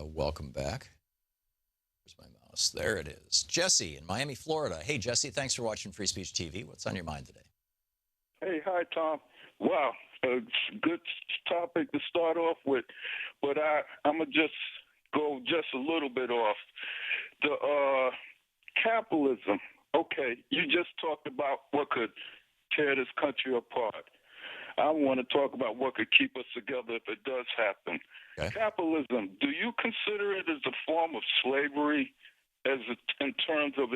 welcome back. Where's my mouse? There it is. Jesse in Miami, Florida. Hey, Jesse, thanks for watching Free Speech TV. What's on your mind today? Hey, hi, Tom. Wow, a good topic to start off with, but I'm going to just go just a little bit off. The capitalism, okay, you just talked about what could tear this country apart. I want to talk about what could keep us together if it does happen. Okay. Capitalism, do you consider it as a form of slavery in terms of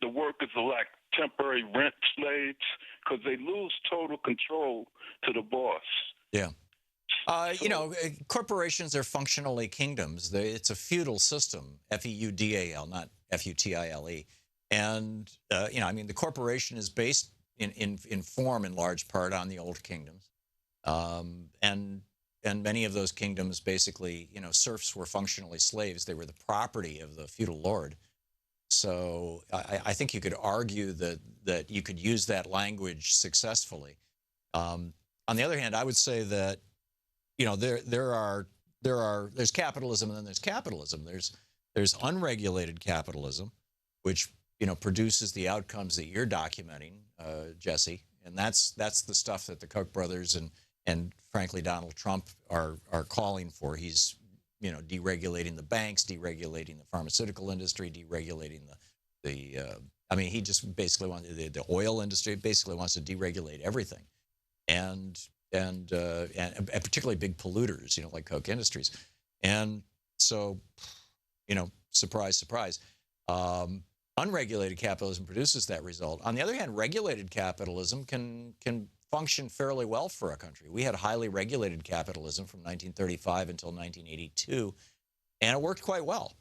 the workers are like temporary rent slaves because they lose total control to the boss? Yeah. Corporations are functionally kingdoms. It's a feudal system, F-E-U-D-A-L, not F-U-T-I-L-E. And, the corporation is based in form in large part on the old kingdoms. And many of those kingdoms basically, serfs were functionally slaves. They were the property of the feudal lord. So I think you could argue that you could use that language successfully. On the other hand, I would say that, there's capitalism and then there's capitalism. There's unregulated capitalism, which produces the outcomes that you're documenting, Jesse, and that's the stuff that the Koch brothers and frankly Donald Trump are calling for. He's deregulating the banks, deregulating the pharmaceutical industry, deregulating he just basically wants the oil industry. Basically wants to deregulate everything, and particularly big polluters, like Koch Industries, and so surprise, surprise. Unregulated capitalism produces that result. On the other hand, regulated capitalism can function fairly well for a country. We had highly regulated capitalism from 1935 until 1982, and it worked quite well.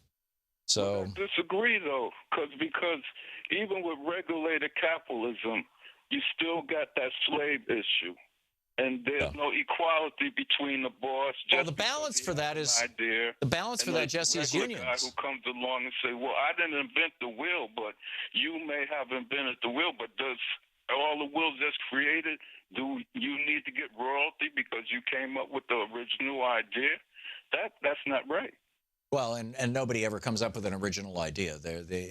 So I disagree, though, because even with regulated capitalism, you still got that slave issue. And there's no equality between the boss. Well, the balance for that is Jesse, is unions. Guy who comes along and say, "Well, I didn't invent the wheel, but you may have invented the wheel. But does all the wheels just created? Do you need to get royalty because you came up with the original idea? That's not right." Well, and nobody ever comes up with an original idea.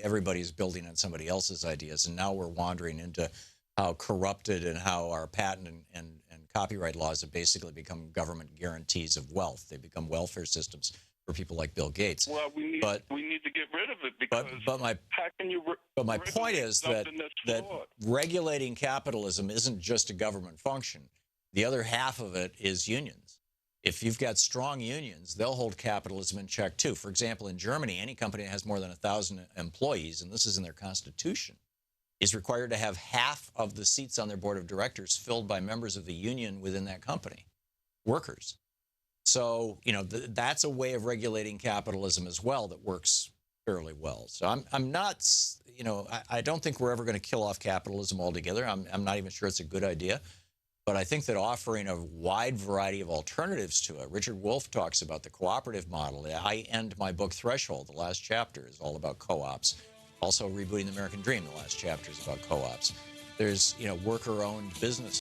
Everybody's building on somebody else's ideas, and now we're wandering into how corrupted and how our patent and copyright laws have basically become government guarantees of wealth. They become welfare systems for people like Bill Gates. Well, we need to get rid of it because how can you my point is that regulating capitalism isn't just a government function. The other half of it is unions. If you've got strong unions, they'll hold capitalism in check too. For example, in Germany, any company that has more than 1,000 employees, and this is in their constitution, is required to have half of the seats on their board of directors filled by members of the union within that company, workers. So, that's a way of regulating capitalism as well that works fairly well. So I'm not, I don't think we're ever going to kill off capitalism altogether. I'm not even sure it's a good idea. But I think that offering a wide variety of alternatives to it, Richard Wolff talks about the cooperative model. I end my book Threshold, the last chapter is all about co-ops. Also, Rebooting the American Dream, the last chapter is about co-ops. There's, worker-owned businesses.